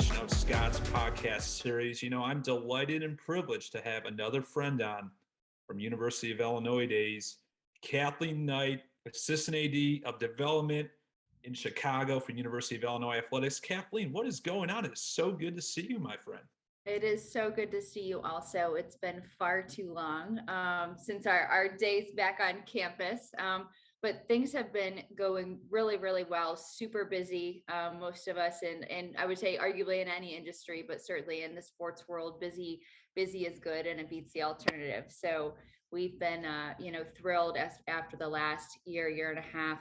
edition of Scott's podcast series. I'm delighted and privileged to have another friend on from University of Illinois days, Kathleen Knight, Assistant AD of Development in Chicago for University of Illinois Athletics. Kathleen, what is going on? It's so good to see you, my friend. It is so good to see you also. It's been far too long since our days back on campus. But things have been going really, really well, super busy. Most of us and I would say arguably in any industry, but certainly in the sports world, busy is good and it beats the alternative. So we've been, thrilled after the last year and a half,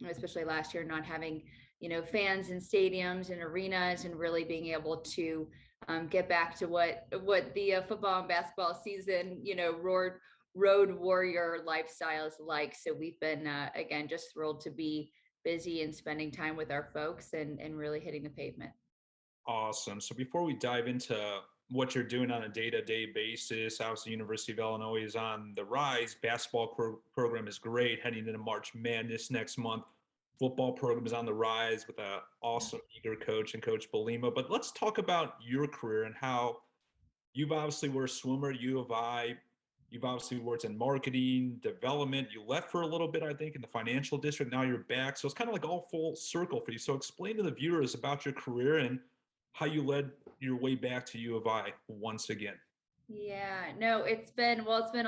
especially last year, not having, fans in stadiums and arenas and really being able to get back to what the football and basketball season, road warrior lifestyle is like. So we've been, again, just thrilled to be busy and spending time with our folks and really hitting the pavement. Awesome. So before we dive into what you're doing on a day-to-day basis, obviously University of Illinois is on the rise. Basketball program is great, heading into March Madness next month. Football program is on the rise with an awesome, eager coach and Coach Belima. But let's talk about your career and how you've obviously were a swimmer at U of I. You've obviously worked in marketing, development. You left for a little bit, I think, in the financial district. Now you're back. So it's kind of like all full circle for you. So explain to the viewers about your career and how you led your way back to U of I once again. Yeah, no, it's been a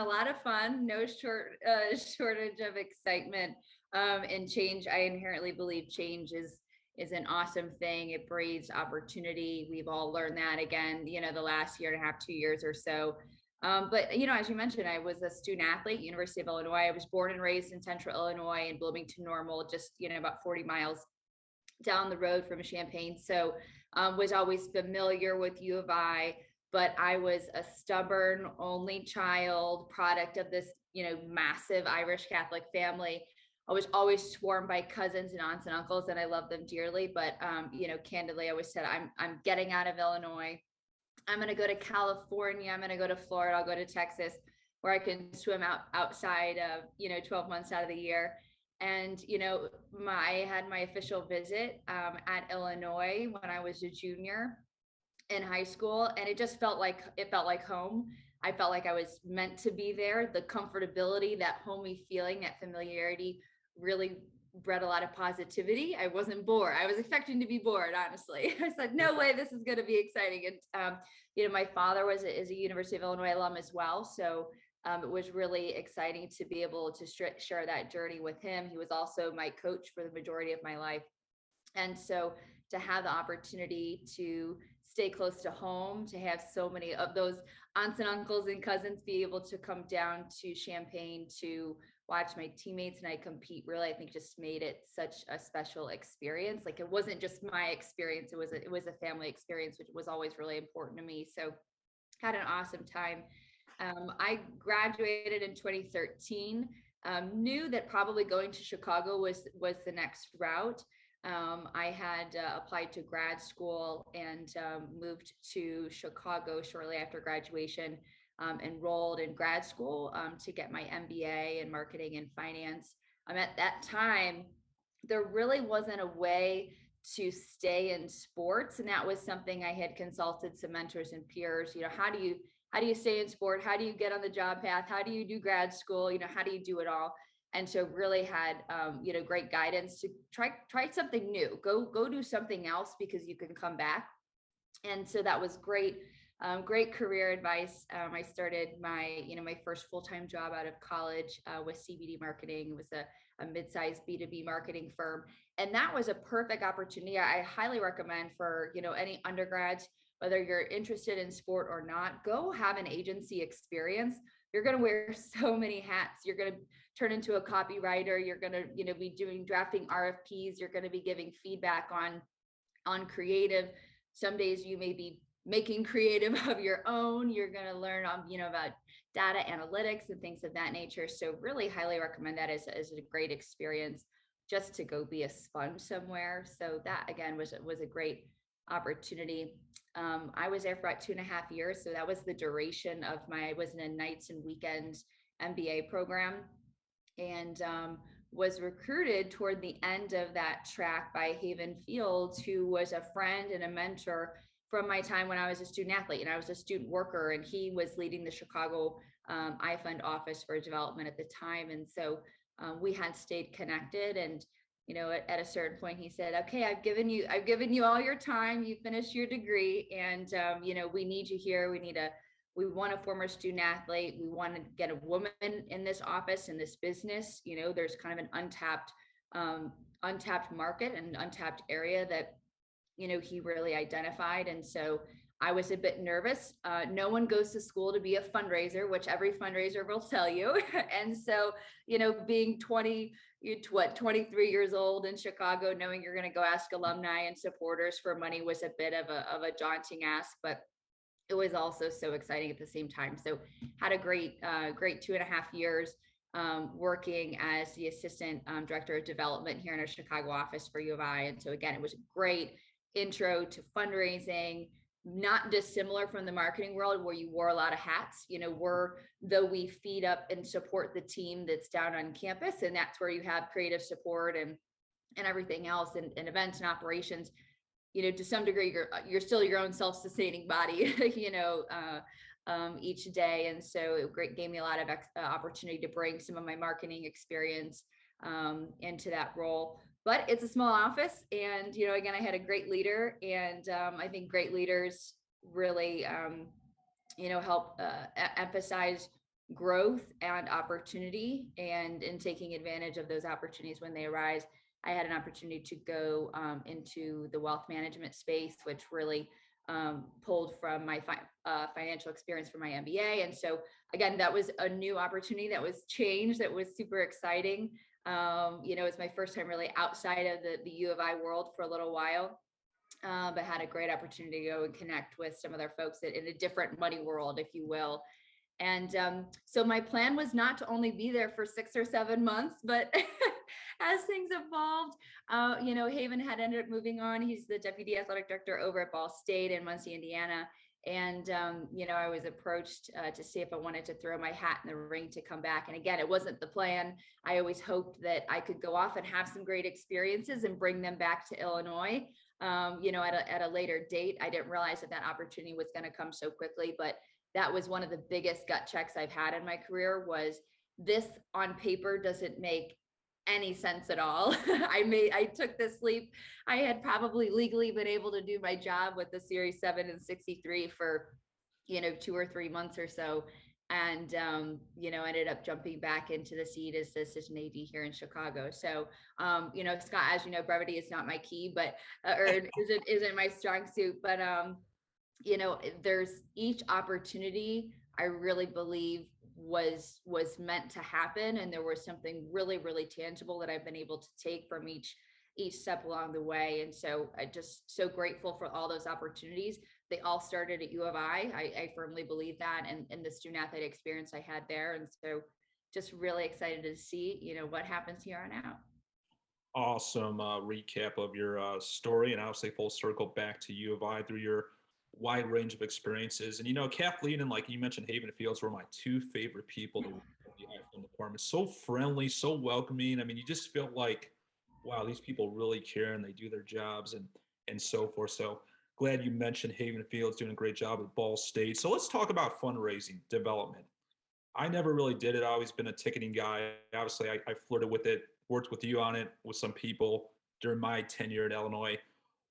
lot of fun. No shortage of excitement and change. I inherently believe change is an awesome thing. It breeds opportunity. We've all learned that again, the last year and a half, 2 years or so. But as you mentioned, I was a student athlete, University of Illinois. I was born and raised in Central Illinois in Bloomington Normal, just about 40 miles down the road from Champaign. So was always familiar with U of I, but I was a stubborn only child, product of this, massive Irish Catholic family. I was always swarmed by cousins and aunts and uncles, and I love them dearly. But candidly, I always said, I'm getting out of Illinois. I'm going to go to California. I'm going to go to Florida. I'll go to Texas, where I can swim outside of 12 months out of the year. And I had my official visit at Illinois when I was a junior in high school, and it just felt like home. I felt like I was meant to be there. The comfortability, that homey feeling, that familiarity really bred a lot of positivity. I wasn't bored. I was expecting to be bored, honestly. I said, no way, this is going to be exciting. And my father is a University of Illinois alum as well, so it was really exciting to be able to share that journey with him. He was also my coach for the majority of my life. And so to have the opportunity to stay close to home, to have so many of those aunts and uncles and cousins be able to come down to Champaign to watch my teammates and I compete, really, I think just made it such a special experience. Like, it wasn't just my experience, it was a family experience, which was always really important to me. So had an awesome time. I graduated in 2013. Knew that probably going to Chicago was the next route. I had applied to grad school and moved to Chicago shortly after graduation, enrolled in grad school to get my MBA in marketing and finance. At that time, there really wasn't a way to stay in sports, and that was something I had consulted some mentors and peers. How do you stay in sport? How do you get on the job path? How do you do grad school? How do you do it all? And so really had, great guidance to try something new, go do something else because you can come back. And so that was great. Great career advice. I started my first full-time job out of college with CBD Marketing. It was a mid-sized B2B marketing firm. And that was a perfect opportunity. I highly recommend for, any undergrads, whether you're interested in sport or not, go have an agency experience. You're going to wear so many hats. You're going to turn into a copywriter. You're going to, be drafting RFPs. You're going to be giving feedback on creative. Some days you may be making creative of your own. You're going to learn about data analytics and things of that nature. So really highly recommend that as a great experience just to go be a sponge somewhere. So that again was a great opportunity. I was there for about 2.5 years. So that was the duration of I was in a nights and weekends MBA program. And was recruited toward the end of that track by Haven Fields, who was a friend and a mentor from my time when I was a student athlete and I was a student worker, and he was leading the Chicago iFund office for development at the time. And so we had stayed connected. And at a certain point, he said, "Okay, I've given you all your time. You finished your degree, and we need you here. We want a former student athlete. We want to get a woman in this office, in this business. There's kind of an untapped market and untapped area that he really identified." And so I was a bit nervous. No one goes to school to be a fundraiser, which every fundraiser will tell you. And so, being 23 years old in Chicago, knowing you're going to go ask alumni and supporters for money was a bit of a daunting ask, but it was also so exciting at the same time. So had a great 2.5 years working as the assistant director of development here in our Chicago office for U of I. And so again, it was a great intro to fundraising, not dissimilar from the marketing world where you wore a lot of hats. Though we feed up and support the team that's down on campus, and that's where you have creative support and everything else, and events and operations, to some degree, you're still your own self-sustaining body, each day. And so it gave me a lot of opportunity to bring some of my marketing experience into that role. But it's a small office, and again, I had a great leader, and I think great leaders really help emphasize growth and opportunity, and in taking advantage of those opportunities when they arise. I had an opportunity to go into the wealth management space, which really pulled from my financial experience from my MBA. And so again, that was a new opportunity that was changed, that was super exciting. It's my first time really outside of the U of I world for a little while, but had a great opportunity to go and connect with some of their folks in a different money world, if you will. And so my plan was not to only be there for 6 or 7 months, but as things evolved, Haven had ended up moving on. He's the deputy athletic director over at Ball State in Muncie, Indiana. And, I was approached to see if I wanted to throw my hat in the ring to come back. And again, it wasn't the plan. I always hoped that I could go off and have some great experiences and bring them back to Illinois, at a later date. I didn't realize that opportunity was going to come so quickly, but that was one of the biggest gut checks I've had in my career. Was this on paper doesn't make any sense at all. I took this leap. I had probably legally been able to do my job with the Series 7 and 63 for 2 or 3 months or so, and ended up jumping back into the seat as the assistant AD here in Chicago. So Scott, as you know, brevity is not my key, but or isn't my strong suit, but there's each opportunity I really believe was meant to happen, and there was something really, really tangible that I've been able to take from each step along the way. And so I just so grateful for all those opportunities. They all started at U of I. I firmly believe that, and the student athlete experience I had there. And so just really excited to see what happens here on out. Awesome recap of your story, and obviously full circle back to U of I through your wide range of experiences. And Kathleen and, like you mentioned, Haven Fields were my two favorite people to work in the iFund department. So friendly, so welcoming. I mean, you just feel like, wow, these people really care and they do their jobs and so forth. So glad you mentioned Haven Fields doing a great job at Ball State. So let's talk about fundraising development. I never really did it. I've always been a ticketing guy. Obviously, I flirted with it, worked with you on it with some people during my tenure at Illinois.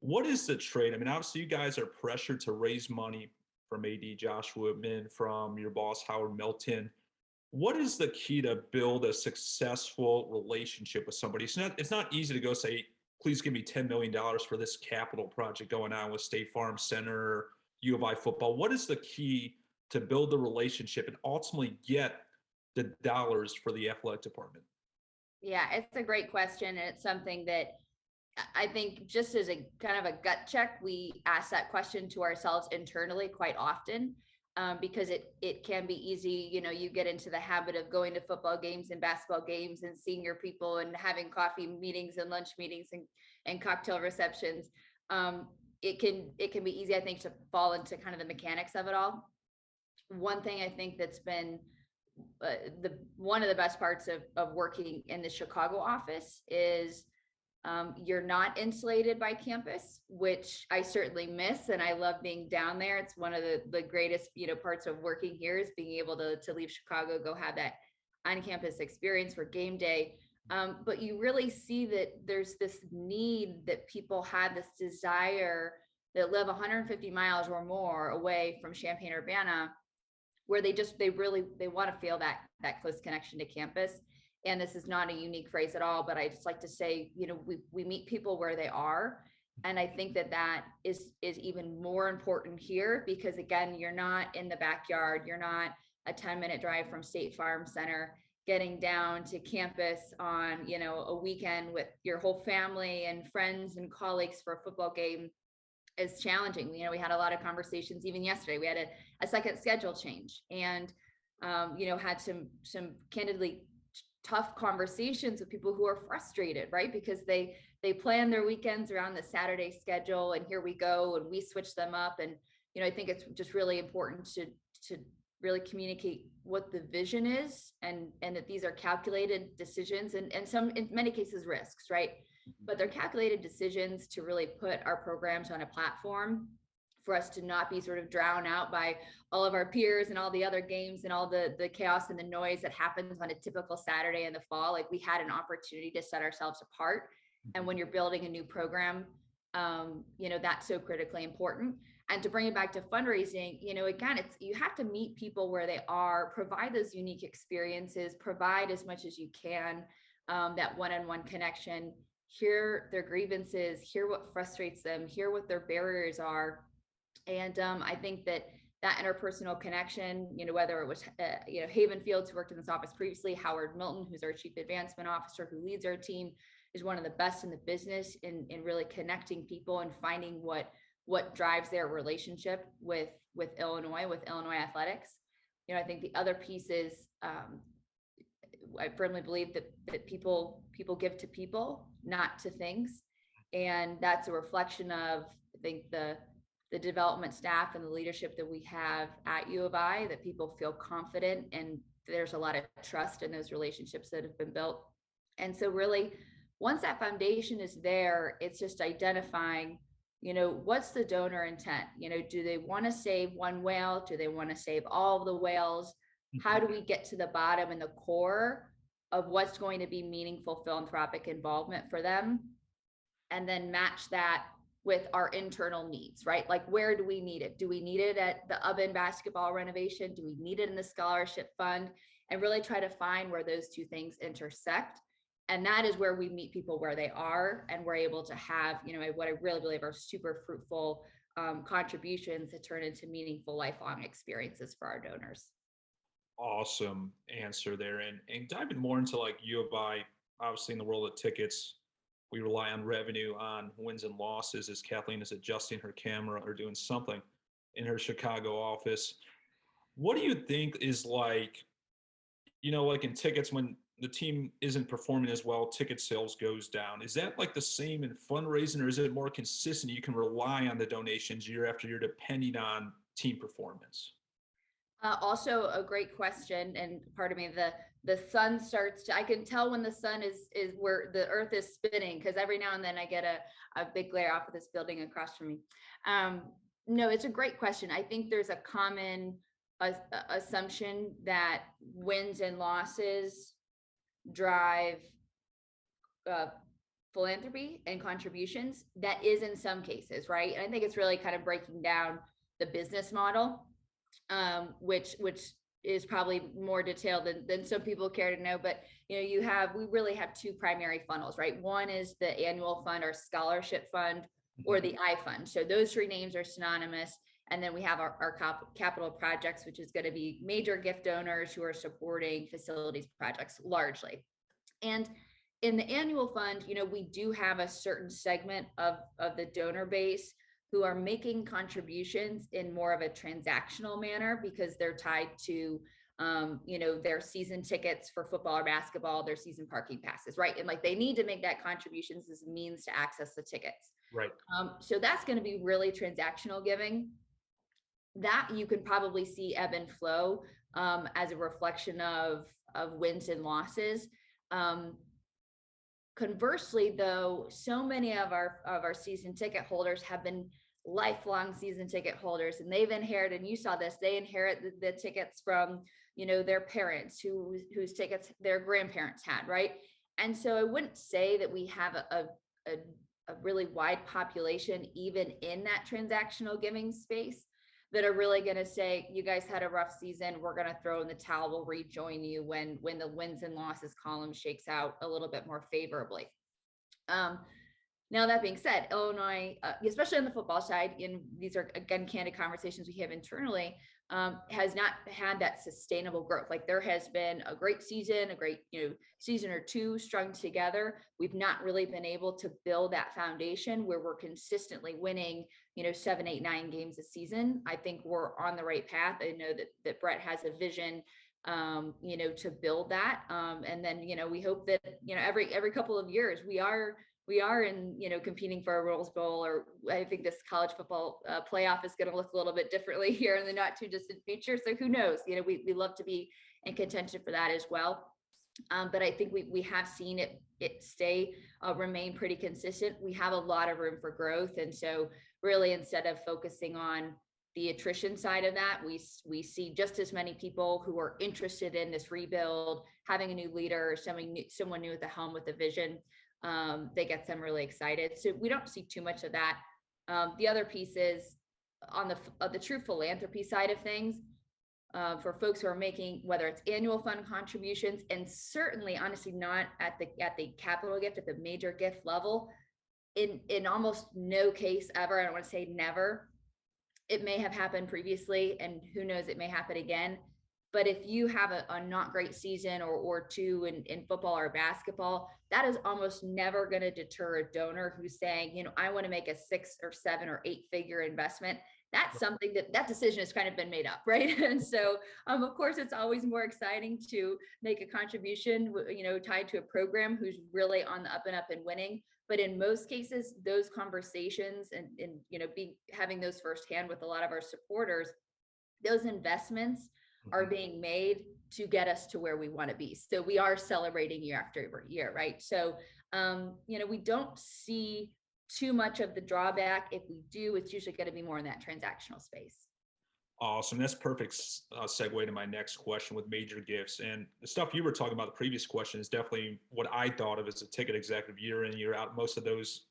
What is the trade? I mean, obviously, you guys are pressured to raise money from AD Joshua Min, from your boss, Howard Milton. What is the key to build a successful relationship with somebody? It's not easy to go say, please give me $10 million for this capital project going on with State Farm Center, U of I football. What is the key to build the relationship and ultimately get the dollars for the athletic department? Yeah, it's a great question. And it's something that I think, just as a kind of a gut check, we ask that question to ourselves internally quite often, because it can be easy. You get into the habit of going to football games and basketball games and seeing your people and having coffee meetings and lunch meetings and cocktail receptions. It can be easy, I think, to fall into kind of the mechanics of it all. One thing I think that's been the one of the best parts of working in the Chicago office is you're not insulated by campus, which I certainly miss, and I love being down there. It's one of the greatest, parts of working here is being able to leave Chicago, go have that on-campus experience for game day. But you really see that there's this need that people have, this desire that live 150 miles or more away from Champaign-Urbana, where they want to feel that close connection to campus. And this is not a unique phrase at all, but I just like to say, we meet people where they are. And I think that is even more important here, because again, you're not in the backyard, you're not a 10-minute drive from State Farm Center, getting down to campus on, a weekend with your whole family and friends and colleagues for a football game is challenging. We had a lot of conversations even yesterday. We had a second schedule change, and had some candidly tough conversations with people who are frustrated, right? Because they plan their weekends around the Saturday schedule, and here we go and we switch them up. And I think it's just really important to really communicate what the vision is, and that these are calculated decisions, and some, in many cases, risks, right? But they're calculated decisions to really put our programs on a platform for us to not be sort of drowned out by all of our peers and all the other games and all the chaos and the noise that happens on a typical Saturday in the fall. Like, we had an opportunity to set ourselves apart. And when you're building a new program, that's so critically important. And to bring it back to fundraising, again, you have to meet people where they are, provide those unique experiences, provide as much as you can, that one-on-one connection, hear their grievances, hear what frustrates them, hear what their barriers are. And I think that interpersonal connection, whether it was, Haven Fields, who worked in this office previously, Howard Milton, who's our chief advancement officer, who leads our team, is one of the best in the business in really connecting people and finding what drives their relationship with Illinois athletics. I think the other piece is, I firmly believe that people give to people, not to things. And that's a reflection of, I think, the development staff and the leadership that we have at U of I, that people feel confident, and there's a lot of trust in those relationships that have been built. And so really, once that foundation is there, it's just identifying, what's the donor intent? Do they want to save one whale? Do they want to save all of the whales? How do we get to the bottom and the core of what's going to be meaningful philanthropic involvement for them? And then match that with our internal needs, right? Like, where do we need it? Do we need it at the Ubben basketball renovation? Do we need it in the scholarship fund? And really try to find where those two things intersect. And that is where we meet people where they are, and we're able to have, what I really believe are super fruitful contributions that turn into meaningful lifelong experiences for our donors. Awesome answer there. And diving more into like U of I, obviously in the world of tickets, we rely on revenue, on wins and losses, as Kathleen is adjusting her camera or doing something in her Chicago office. What do you think is like, like in tickets, when the team isn't performing as well, ticket sales goes down? Is that like the same in fundraising, or is it more consistent? You can rely on the donations year after year, depending on team performance. Also a great question, and pardon me, the sun starts to, I can tell when the sun is where the earth is spinning, because every now and then I get a big glare off of this building across from me. No, it's a great question. I think there's a common assumption that wins and losses drive philanthropy and contributions. That is in some cases, right? And I think it's really kind of breaking down the business model, which is probably more detailed than some people care to know. But we really have two primary funnels, right? One is the annual fund, or scholarship fund, or the I fund. So those three names are synonymous. And then we have our capital projects, which is going to be major gift donors who are supporting facilities projects largely. And in the annual fund, we do have a certain segment of the donor base who are making contributions in more of a transactional manner, because they're tied to, their season tickets for football or basketball, their season parking passes, right? And like, they need to make that contributions as a means to access the tickets. Right. So that's going to be really transactional giving. that you can probably see ebb and flow as a reflection of wins and losses. Um, Conversely, though, so many of our season ticket holders have been lifelong season ticket holders, and they've inherited, and you saw this, they inherit the tickets from, their parents whose tickets their grandparents had, right? And so I wouldn't say that we have a, a really wide population even in that transactional giving space that are really going to say, you guys had a rough season, we're going to throw in the towel, we'll rejoin you when the wins and losses column shakes out a little bit more favorably. um, Now, that being said, Illinois, especially on the football side, and these are again candid conversations we have internally, has not had that sustainable growth. Like, there has been a great season, a great season or two strung together. We've not really been able to build that foundation where we're consistently winning, 7, 8, 9 games a season. I think we're on the right path. I know that Brett has a vision, to build that, and then we hope that every couple of years we are in, competing for a Rose Bowl, or I think this college football playoff is going to look a little bit differently here in the not too distant future. So who knows? We love to be in contention for that as well. But I think we have seen it stay remain pretty consistent. We have a lot of room for growth, and so really, instead of focusing on the attrition side of that, we see just as many people who are interested in this rebuild, having a new leader, someone new at the helm with a vision. That gets them really excited. So we don't see too much of that. The other piece is on the true philanthropy side of things, for folks who are making, whether it's annual fund contributions, and certainly, honestly, not at the capital gift, at the major gift level. In almost no case ever, I don't want to say never. It may have happened previously, and who knows, it may happen again. But if you have a not great season or two in football or basketball, that is almost never going to deter a donor who's saying, I want to make a 6 or 7 or 8 figure investment. That's something that decision has kind of been made up, right? And so, of course, it's always more exciting to make a contribution, tied to a program who's really on the up and up and winning. But in most cases, those conversations and having those firsthand with a lot of our supporters, those investments are being made to get us to where we want to be. So we are celebrating year after year, right? So we don't see too much of the drawback. If we do, it's usually going to be more in that transactional space. Awesome. That's perfect segue to my next question with major gifts. And the stuff you were talking about, the previous question, is definitely what I thought of as a ticket executive year in, year out. Most of those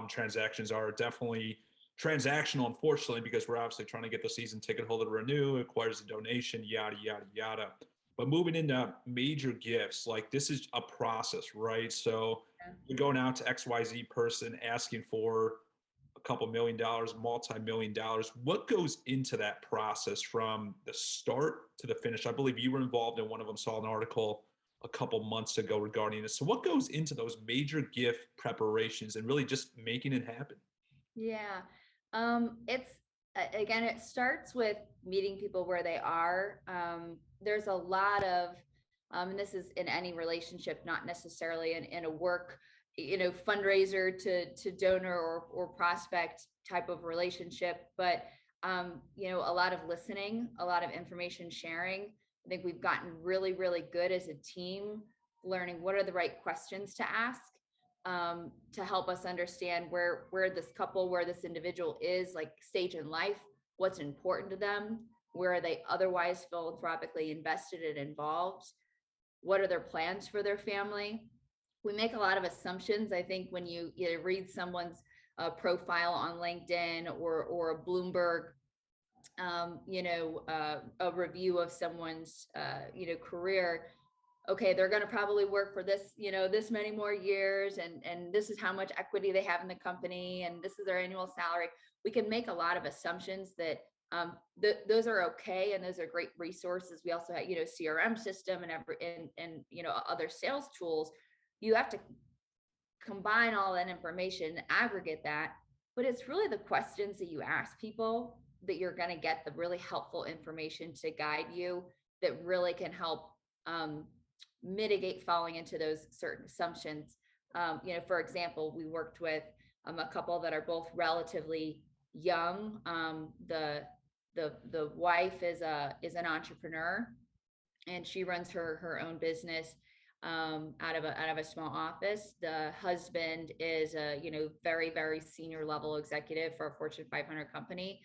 transactions are definitely transactional, unfortunately, because we're obviously trying to get the season ticket holder to renew, it requires a donation, yada, yada, yada. But moving into major gifts, like, this is a process, right? So you're going out to XYZ person asking for a couple $1 million, multi-million dollars. What goes into that process from the start to the finish? I believe you were involved in one of them, saw an article a couple months ago regarding this. So what goes into those major gift preparations and really just making it happen? Yeah. It's again, it starts with meeting people where they are. There's a lot of, and this is in any relationship, not necessarily in a work, fundraiser to donor or prospect type of relationship, but a lot of listening, a lot of information sharing. I think we've gotten really, really good as a team, learning what are the right questions to ask, to help us understand where this individual is, like, stage in life, what's important to them, where are they otherwise philanthropically invested and involved, what are their plans for their family. We make a lot of assumptions. I think when you either read someone's profile on LinkedIn or a Bloomberg, a review of someone's career, okay, they're going to probably work for this, this many more years, and this is how much equity they have in the company, and this is their annual salary. We can make a lot of assumptions that those are okay, and those are great resources. We also have, CRM system and other sales tools. You have to combine all that information, aggregate that, but it's really the questions that you ask people that you're going to get the really helpful information to guide you, that really can help mitigate falling into those certain assumptions. For example, we worked with a couple that are both relatively young. the wife is an entrepreneur, and she runs her own business out of a small office. The husband is a very senior level executive for a Fortune 500 company.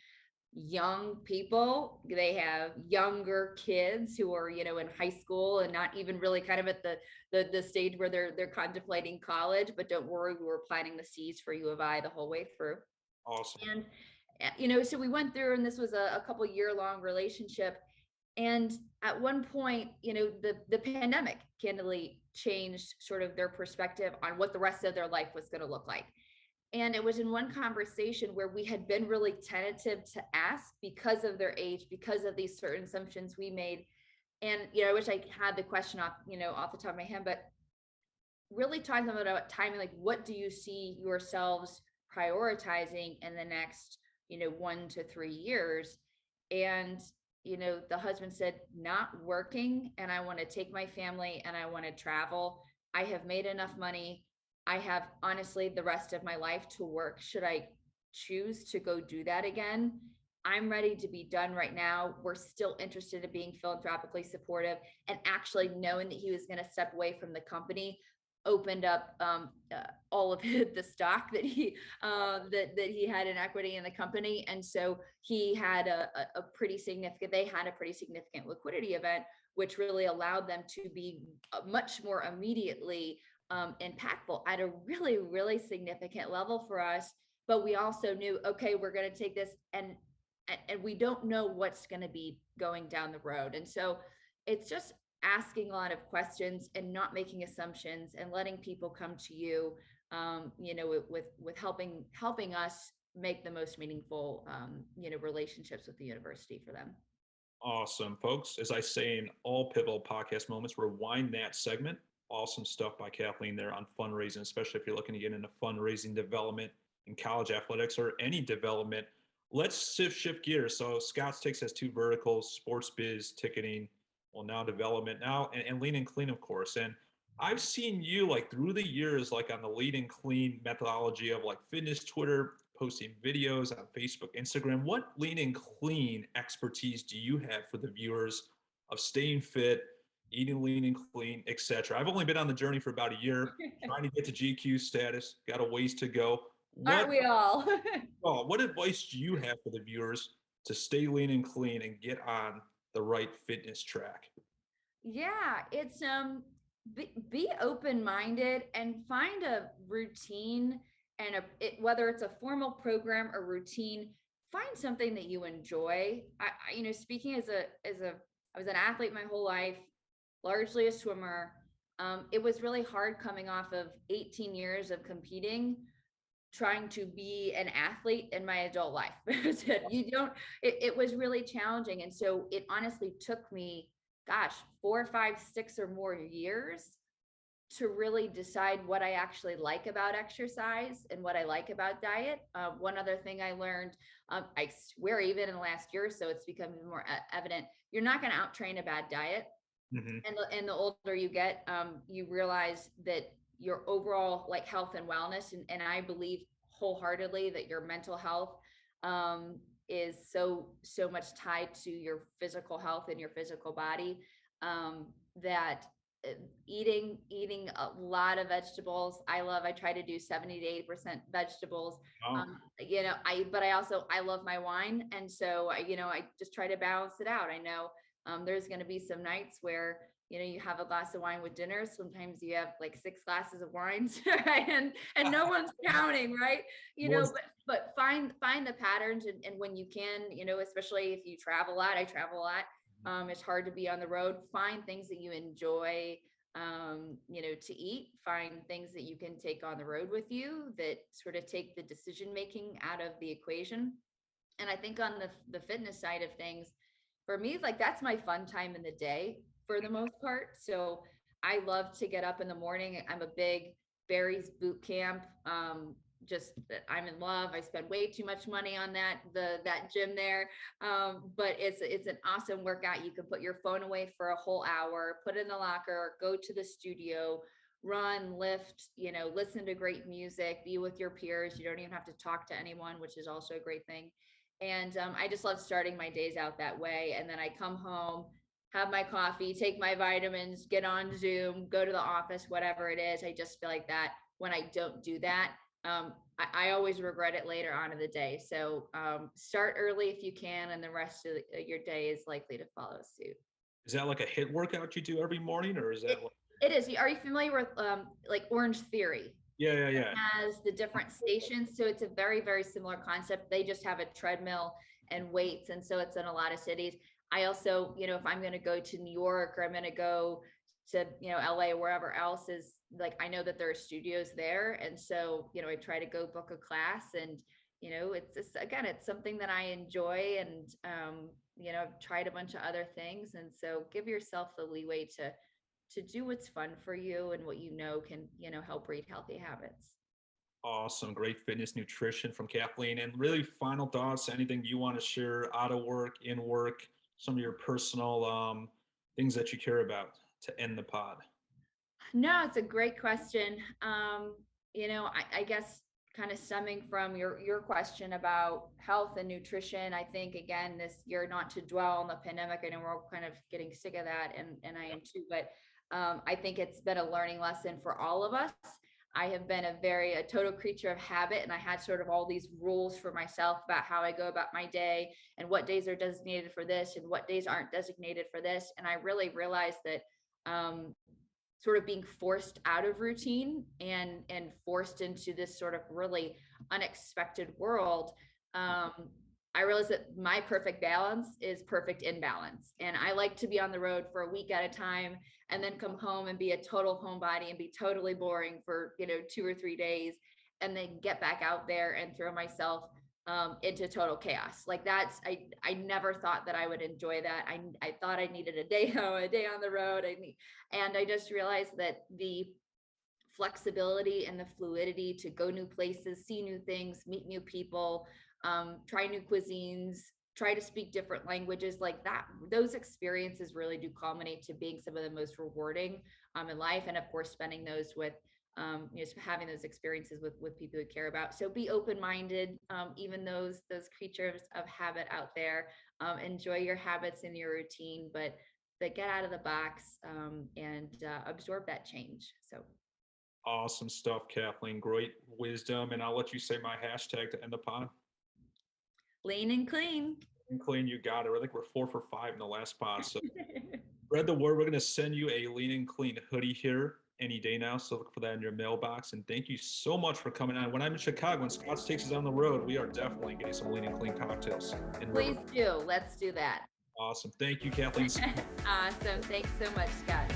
Young people, they have younger kids who are in high school and not even really kind of at the stage where they're contemplating college. But don't worry, we were planting the seeds for U of I the whole way through. Awesome. And so we went through, and this was a couple year long relationship. And at one point, the pandemic candidly changed sort of their perspective on what the rest of their life was going to look like. And it was in one conversation where we had been really tentative to ask because of their age, because of these certain assumptions we made. And I wish I had the question off the top of my head, but really talking about timing, like what do you see yourselves prioritizing in the next 1 to 3 years? And the husband said, not working, and I want to take my family and I want to travel. I have made enough money. I have honestly the rest of my life to work. Should I choose to go do that again? I'm ready to be done right now. We're still interested in being philanthropically supportive, and actually knowing that he was going to step away from the company opened up all of the stock that he had in equity in the company. And so he had a pretty significant, they had a pretty significant liquidity event, which really allowed them to be much more immediately impactful at a really significant level for us. But we also knew, okay, we're going to take this, and we don't know what's going to be going down the road. And so it's just asking a lot of questions and not making assumptions, and letting people come to you, with helping us make the most meaningful, relationships with the university for them. Awesome, folks. As I say in all pivotal podcast moments, rewind that segment. Awesome stuff by Kathleen there on fundraising, especially if you're looking to get into fundraising development in college athletics or any development. Let's shift gears. So Scott's Takes has two verticals: sports biz, ticketing, well, now development now, and lean and clean, of course. And I've seen you like through the years, like on the lean and clean methodology of like fitness Twitter, posting videos on Facebook, Instagram. What lean and clean expertise do you have for the viewers of staying fit, eating lean and clean, etc.? I've only been on the journey for about a year, trying to get to GQ status. Got a ways to go. Aren't What we all? what advice do you have for the viewers to stay lean and clean and get on the right fitness track? Yeah, it's be open-minded and find a routine, and whether it's a formal program or routine, find something that you enjoy. Speaking as a I was an athlete my whole life, largely a swimmer. It was really hard coming off of 18 years of competing, trying to be an athlete in my adult life. It was really challenging. And so it honestly took me, gosh, 4, 5, 6 or more years to really decide what I actually like about exercise and what I like about diet. One other thing I learned, I swear, even in the last year or so, it's become more evident. You're not going to out train a bad diet. Mm-hmm. And the older you get, you realize that your overall like health and wellness, and I believe wholeheartedly that your mental health is so much tied to your physical health and your physical body, that eating a lot of vegetables. I try to do 70 to 80% vegetables. Oh, But I love my wine. And so I just try to balance it out. I know there's going to be some nights where you have a glass of wine with dinner. Sometimes you have like 6 glasses of wine, right? And no one's counting, right? was But find the patterns, and when you can, especially if you travel a lot. I travel a lot. It's hard to be on the road. Find things that you enjoy, to eat. Find things that you can take on the road with you that sort of take the decision making out of the equation. And I think on the fitness side of things, for me, like that's my fun time in the day for the most part. So I love to get up in the morning. I'm a big Barry's boot camp. Just I'm in love. I spend way too much money on that gym there. But it's an awesome workout. You can put your phone away for a whole hour, put it in the locker, go to the studio, run, lift, listen to great music, be with your peers. You don't even have to talk to anyone, which is also a great thing. And I just love starting my days out that way. And then I come home, have my coffee, take my vitamins, get on Zoom, go to the office, whatever it is. I just feel like that when I don't do that, I always regret it later on in the day. So start early if you can, and the rest of your day is likely to follow suit. Is that like a hit workout you do every morning, or is that It, like, it is. Are you familiar with like Orange Theory? yeah, yeah, yeah. Has the different stations. So it's a very, very similar concept. They just have a treadmill and weights. And so it's in a lot of cities. I also, if I'm going to go to New York or I'm going to go to, LA or wherever else is like, I know that there are studios there. And so, I try to go book a class and, it's just, again, it's something that I enjoy and, I've tried a bunch of other things. And so give yourself the leeway to do what's fun for you and what can help breed healthy habits. Awesome. Great fitness nutrition from Kathleen. And really, final thoughts, anything you want to share out of work, in work, some of your personal things that you care about to end the pod? No, it's a great question. I guess kind of stemming from your question about health and nutrition, I think again this year, not to dwell on the pandemic, I know we're all kind of getting sick of that, and I am too, but I think it's been a learning lesson for all of us. I have been a total creature of habit, and I had sort of all these rules for myself about how I go about my day and what days are designated for this and what days aren't designated for this. And I really realized that sort of being forced out of routine and forced into this sort of really unexpected world. I realized that my perfect balance is perfect imbalance, and I like to be on the road for a week at a time and then come home and be a total homebody and be totally boring for 2 or 3 days, and then get back out there and throw myself into total chaos. Like I never thought that I would enjoy that. I thought I needed a day a day on the road. And I just realized that the flexibility and the fluidity to go new places, see new things, meet new people, try new cuisines, try to speak different languages, like that, those experiences really do culminate to being some of the most rewarding in life. And of course, spending those with having those experiences with people you care about. So be open-minded, even those creatures of habit out there. Enjoy your habits and your routine, but get out of the box, and absorb that change. So Awesome stuff, Kathleen. Great wisdom. And I'll let you say my hashtag to end the pod. lean and clean. And clean, you got it. I think we're 4 for 5 in the last pod. So spread the word. We're going to send you a lean and clean hoodie here any day now. So look for that in your mailbox. And thank you so much for coming on. When I'm in Chicago, when Scott takes us on the road, we are definitely getting some lean and clean cocktails. Please do. Let's do that. Awesome. Thank you, Kathleen. Awesome. Thanks so much, Scott.